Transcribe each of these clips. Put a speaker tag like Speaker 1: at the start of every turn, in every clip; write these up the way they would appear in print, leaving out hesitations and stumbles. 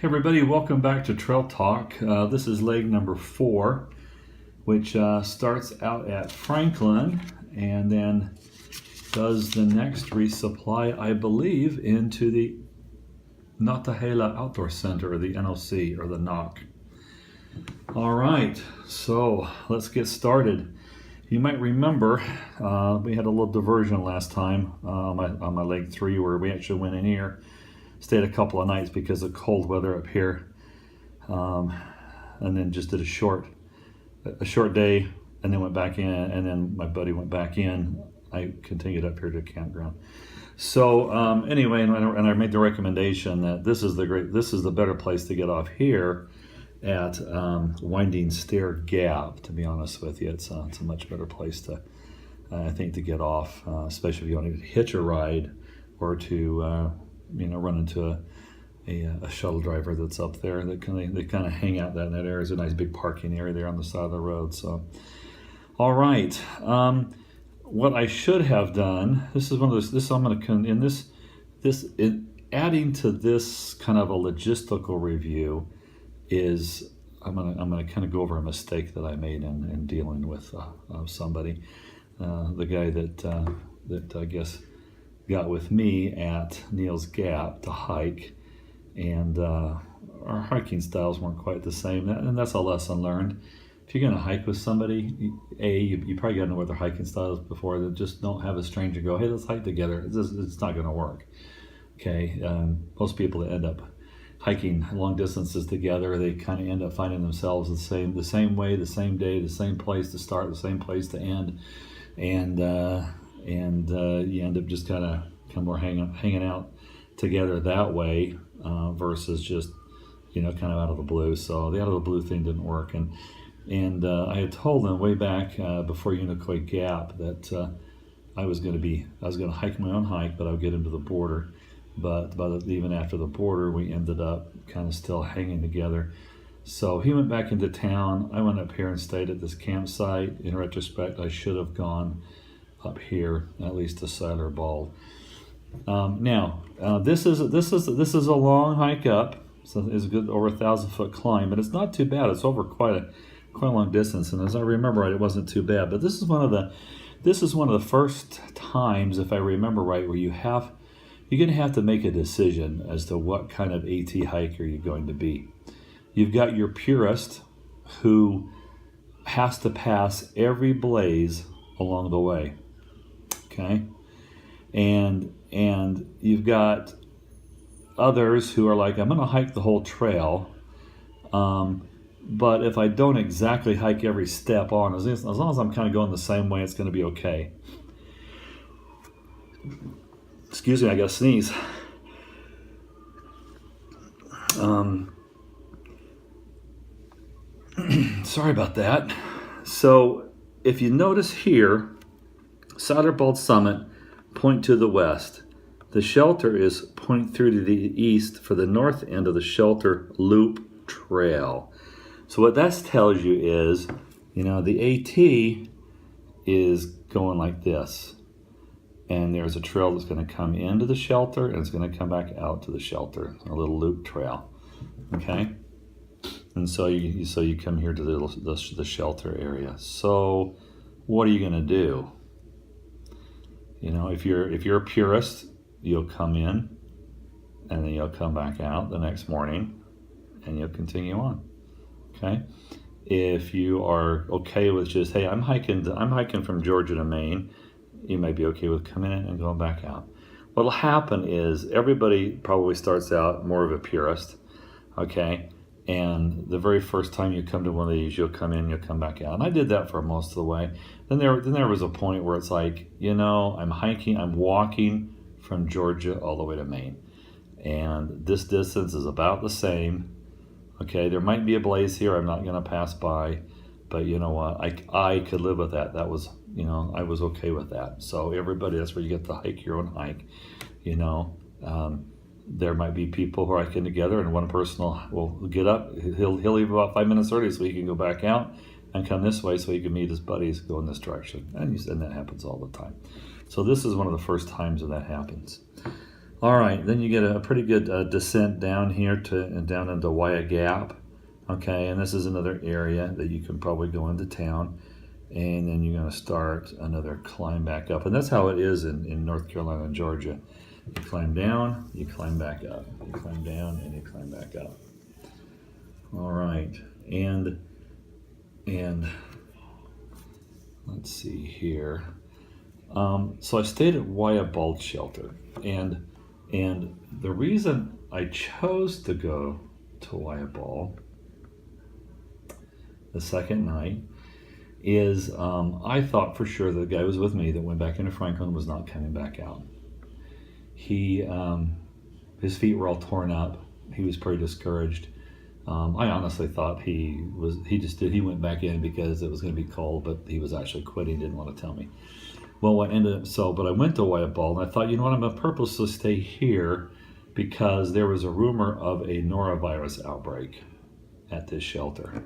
Speaker 1: Everybody, welcome back to Trail Talk. This is leg number 4, which starts out at Franklin and then does the next resupply, I believe, into the Nantahala Outdoor Center, or the N.O.C, or the N.O.C. All right, so let's get started. You might remember we had a little diversion last time on my leg 3, where we actually went in here, stayed a couple of nights because of cold weather up here, and then just did a short day, and then went back in, and then my buddy went back in. I continued up here to the campground. So anyway, and I made the recommendation that this is the better place to get off here at Winding Stair Gap. To be honest with you, it's a much better place to, I think, to get off, especially if you want to hitch a ride or to run into a shuttle driver that's up there. They kind of hang out in that area. There's a nice big parking area there on the side of the road. So, all right. What I should have done. This is one of those. This I'm going to adding to this kind of a logistical review is I'm gonna kind of go over a mistake that I made in dealing with somebody, the guy that I guess got with me at Neal's Gap to hike, and our hiking styles weren't quite the same, and that's a lesson learned. If you're going to hike with somebody, you probably got to know what their hiking style is before. That just don't have a stranger go, hey, let's hike together. It's not going to work. Okay, most people that end up hiking long distances together, they kind of end up finding themselves the same way, the same day, the same place to start, the same place to end, and you end up just kind of more hanging out together that way versus just kind of out of the blue. So the out of the blue thing didn't work, and I had told them way back before N.O.C Gap that I was going to hike my own hike, but I would get into the border. But even after the border, we ended up kind of still hanging together. So he went back into town. I went up here and stayed at this campsite. In retrospect, I should have gone up here, at least to Siler Bald. Now, this is a long hike up. So it's a good over 1,000-foot climb, but it's not too bad. It's over quite a long distance, and as I remember right, it wasn't too bad. But this is one of the first times, if I remember right, where you're going to have to make a decision as to what kind of AT hiker you're going to be. You've got your purist who has to pass every blaze along the way, okay? And you've got others who are like, I'm going to hike the whole trail, but if I don't exactly hike every step on, as long as I'm kind of going the same way, it's going to be okay. Excuse me, I got to sneeze. Sorry about that. So if you notice here, Siler Bald Summit, point to the west. The shelter is point through to the east for the north end of the shelter loop trail. So what that tells you is, the AT is going like this. And there's a trail that's going to come into the shelter, and it's going to come back out to the shelter, a little loop trail, okay? And so you come here to the shelter area. So what are you going to do? If you're a purist, you'll come in, and then you'll come back out the next morning, and you'll continue on, okay? If you are okay with just, hey, I'm hiking from Georgia to Maine, you may be okay with coming in and going back out. What'll happen is everybody probably starts out more of a purist, okay? And the very first time you come to one of these, you'll come in, you'll come back out. And I did that for most of the way. Then there was a point where it's like, I'm walking from Georgia all the way to Maine. And this distance is about the same. Okay, there might be a blaze here I'm not going to pass by. But you know what? I could live with that. That was, I was okay with that. So everybody, that's where you get to hike your own hike. There might be people who are hiking together, and one person will get up. He'll leave about 5 minutes early so he can go back out and come this way so he can meet his buddies, go in this direction. And that happens all the time. So this is one of the first times that happens. All right, then you get a pretty good descent down here down into Wayah Gap. Okay, and this is another area that you can probably go into town, and then you're going to start another climb back up. And that's how it is in North Carolina and Georgia. You climb down, you climb back up. You climb down, and you climb back up. All right, and let's see here. So I stayed at Wayah Bald shelter, and the reason I chose to go to Wayah Bald the second night is I thought for sure the guy was with me that went back into Franklin was not coming back out. He his feet were all torn up. He was pretty discouraged. I honestly thought he went back in because it was going to be cold, but he was actually quitting. Didn't want to tell me. Well, what ended up but I went to Wayah Bald, and I thought, you know what, I'm going to purposely stay here because there was a rumor of a norovirus outbreak at this shelter,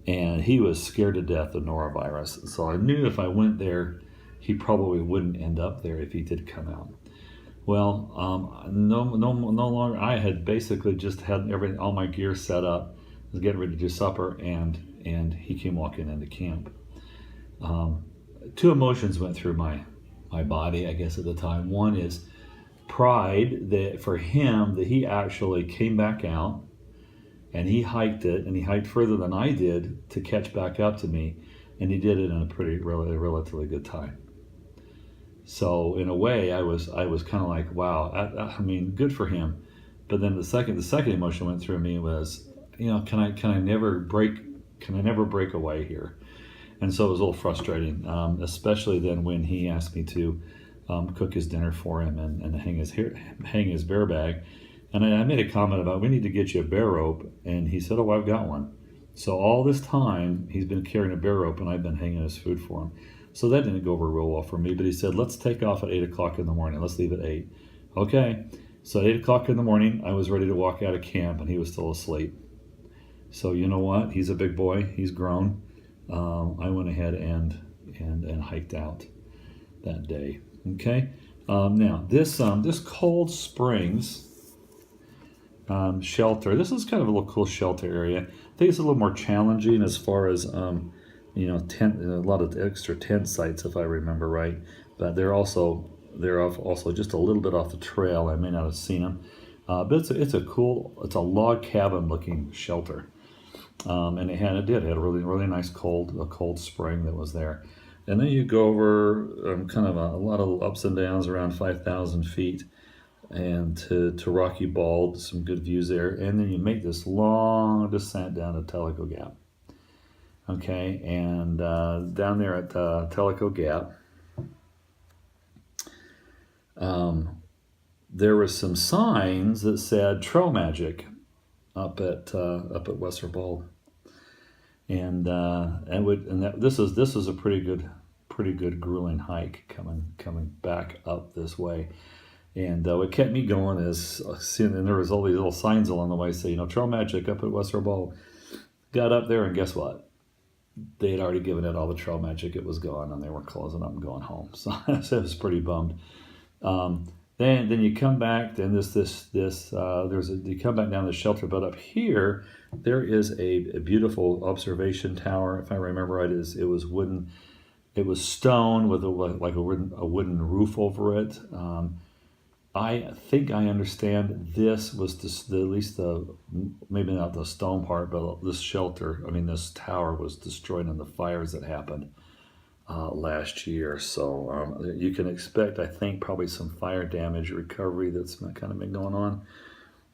Speaker 1: and he was scared to death of norovirus. So I knew if I went there, he probably wouldn't end up there if he did come out. Well, no longer. I had basically just had all my gear set up, was getting ready to do supper, and he came walking into camp. Two emotions went through my body, I guess, at the time. One is pride that for him that he actually came back out and he hiked it, and he hiked further than I did to catch back up to me, and he did it in a relatively good time. So in a way, I was kind of like, wow, I mean, good for him. But then the second emotion went through me was, you know, can I never break away here? And so it was a little frustrating, especially then when he asked me to cook his dinner for him and hang his bear bag. And I made a comment about, we need to get you a bear rope. And he said, oh, I've got one. So all this time, he's been carrying a bear rope, and I've been hanging his food for him. So that didn't go over real well for me. But he said, let's take off at 8 o'clock in the morning. Let's leave at 8. Okay. So at 8 o'clock in the morning, I was ready to walk out of camp, and he was still asleep. So you know what? He's a big boy. He's grown. I went ahead and hiked out that day. Okay. Now this Cold Springs shelter. This is kind of a little cool shelter area. I think it's a little more challenging as far as tent, a lot of extra tent sites, if I remember right. But they're also just a little bit off the trail. I may not have seen them, but it's a log cabin looking shelter. And it had a really nice cold spring that was there. And then you go over kind of a lot of ups and downs around 5,000 feet and to Rocky Bald, some good views there. And then you make this long descent down to Tellico Gap. Okay, and down there at Tellico Gap, there were some signs that said trail magic up at Weser Bald, this is a pretty good grueling hike coming back up this way, and what kept me going is seeing, and there was all these little signs along the way saying, trail magic up at Weser Bald. Got up there, and guess what? They had already given it all the trail magic. It was gone, and they were closing up and going home. So I was pretty bummed. Then you come back. Then you come back down the shelter, but up here there is a beautiful observation tower. If I remember right, it was wooden. It was stone with a wooden roof over it. I think I understand this was maybe not the stone part, but this shelter. I mean, this tower was destroyed in the fires that happened last year. So you can expect, I think, probably some fire damage recovery that's kind of been going on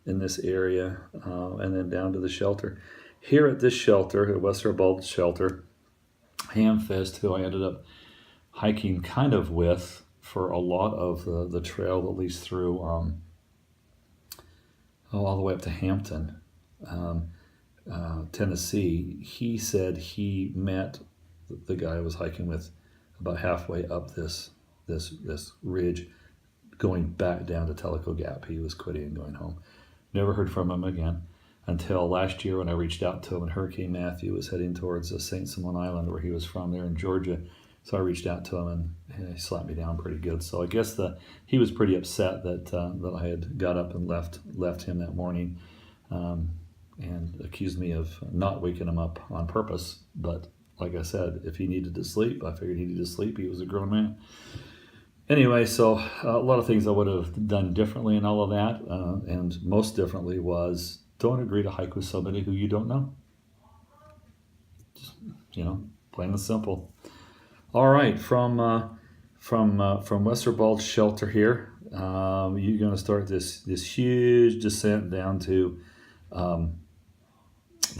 Speaker 1: in this area, and then down to the shelter. Here at this shelter, at Weser Bald shelter, Hamfist, who I ended up hiking kind of with for a lot of the trail that leads through all the way up to Hampton, Tennessee. He said he met the guy I was hiking with about halfway up this ridge, going back down to Tellico Gap. He was quitting and going home. Never heard from him again until last year when I reached out to him, and Hurricane Matthew was heading towards St. Simon Island, where he was from, there in Georgia. So I reached out to him, and he slapped me down pretty good. So I guess he was pretty upset that I had got up and left him that morning, and accused me of not waking him up on purpose. But like I said, if he needed to sleep, I figured he needed to sleep. He was a grown man. Anyway, so a lot of things I would have done differently and all of that, and most differently was don't agree to hike with somebody who you don't know. Just, plain and simple. All right, from Weser Bald shelter here, you're going to start this huge descent down to the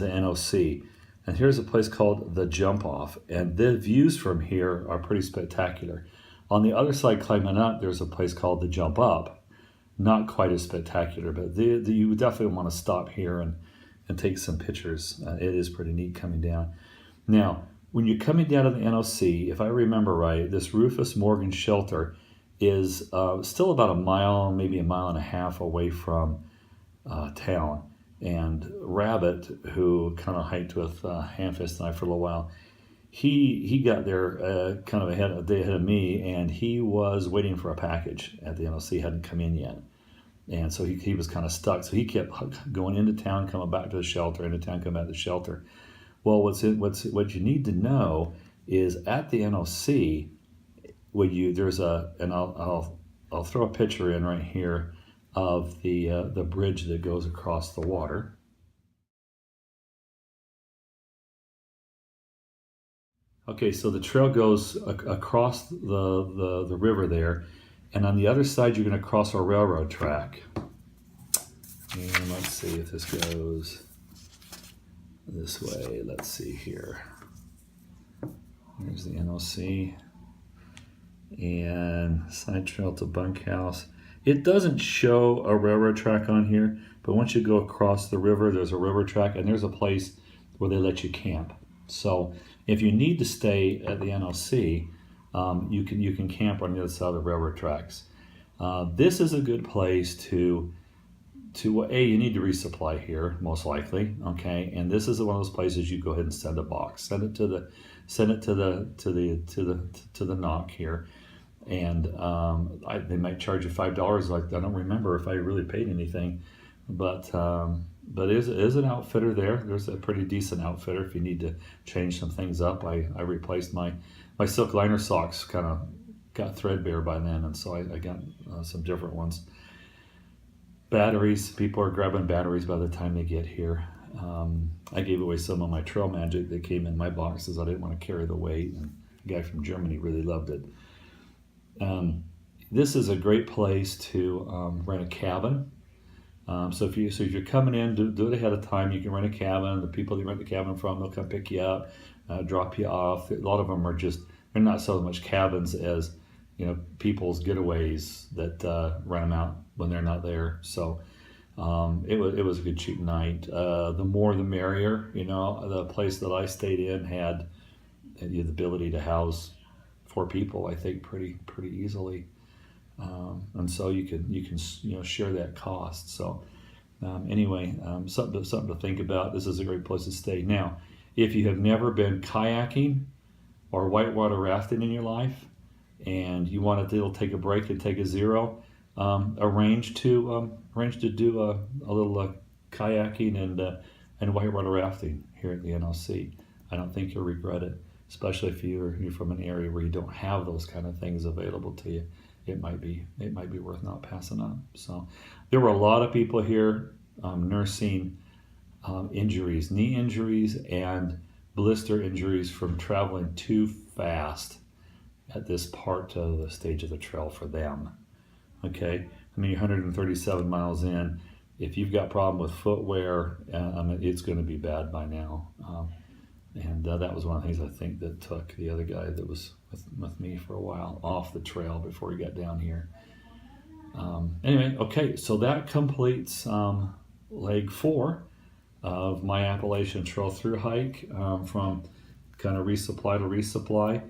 Speaker 1: N.O.C. And here's a place called the Jump Off, and the views from here are pretty spectacular. On the other side, climbing up, there's a place called the Jump Up. Not quite as spectacular, but you definitely want to stop here and take some pictures. It is pretty neat coming down. Now, when you're coming down to the N.O.C., if I remember right, this Rufus Morgan shelter is still about a mile, maybe a mile and a half away from town. And Rabbit, who kind of hiked with Handfist and I for a little while, he got there kind of a day ahead of me, and he was waiting for a package at the N.O.C. Hadn't come in yet. And so he was kind of stuck. So he kept going into town, coming back to the shelter, into town, coming back to the shelter. Well, what you need to know is at the N.O.C., I'll throw a picture in right here of the bridge that goes across the water. Okay, so the trail goes across the river there, and on the other side you're going to cross a railroad track. And let's see if this goes this way. Let's see here. There's the N.O.C. and side trail to bunkhouse. It doesn't show a railroad track on here, but once you go across the river, there's a river track, and there's a place where they let you camp. So if you need to stay at the N.O.C., you can camp on the other side of the railroad tracks. This is a good place to you need to resupply here, most likely, okay? And this is one of those places you go ahead and send a box, send it to the N.O.C. here, and they might charge you $5. Like, I don't remember if I really paid anything, but it is an outfitter there. There's a pretty decent outfitter if you need to change some things up. I replaced my silk liner socks, kind of got threadbare by then, and so I got some different ones. Batteries, people are grabbing batteries by the time they get here. I gave away some of my Trail Magic that came in my boxes. I didn't want to carry the weight, and a guy from Germany really loved it. This is a great place to rent a cabin. So if you're coming in, do it ahead of time. You can rent a cabin. The people that you rent the cabin from, they'll come pick you up, drop you off. A lot of them are they're not so much cabins as people's getaways that rent them out when they're not there. So it was a good shooting night. The more the merrier. The place that I stayed in had the ability to house 4 people, I think, pretty easily. And so you can share that cost. So anyway, something to think about. This is a great place to stay. Now, if you have never been kayaking or whitewater rafting in your life, and you want to take a break and take a zero, arrange to do a little kayaking and whitewater rafting here at the N.O.C. I don't think you'll regret it, especially if you're from an area where you don't have those kind of things available to you. It might be worth not passing up. So there were a lot of people here nursing injuries, knee injuries and blister injuries from traveling too fast at this part of the stage of the trail for them. Okay, I mean, you're 137 miles in. If you've got a problem with footwear, it's going to be bad by now. And that was one of the things I think that took the other guy that was with me for a while off the trail before he got down here. Anyway, okay, so that completes leg 4 of my Appalachian Trail through hike, from kind of resupply to resupply.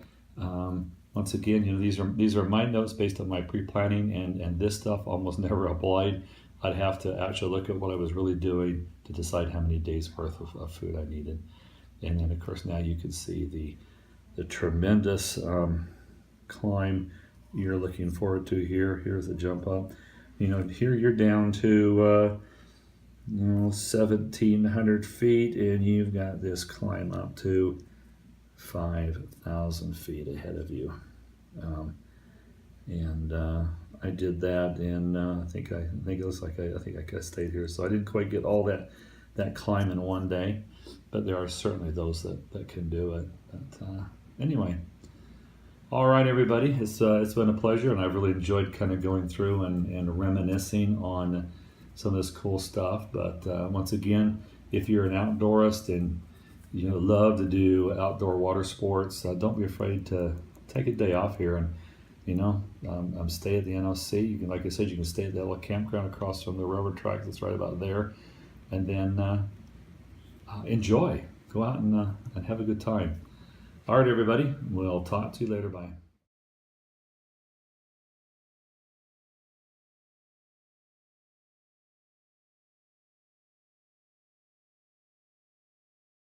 Speaker 1: Once again, these are my notes based on my pre-planning, and this stuff almost never applied. I'd have to actually look at what I was really doing to decide how many days worth of food I needed. And then, of course, now you can see the tremendous climb you're looking forward to here. Here's the jump up. You know, here you're down to 1,700 feet, and you've got this climb up to 5,000 feet ahead of you. I did that, and I think it looks like I think I could have stayed here. So I didn't quite get all that climb in one day, but there are certainly those that can do it. But anyway, all right, everybody, it's been a pleasure, and I've really enjoyed kind of going through and reminiscing on some of this cool stuff. But once again, if you're an outdoorist and you know love to do outdoor water sports, don't be afraid to take a day off here and stay at the N.O.C. You can, like I said, you can stay at that little campground across from the railroad track that's right about there, and then enjoy. Go out and have a good time. All right, everybody. We'll talk to you later. Bye.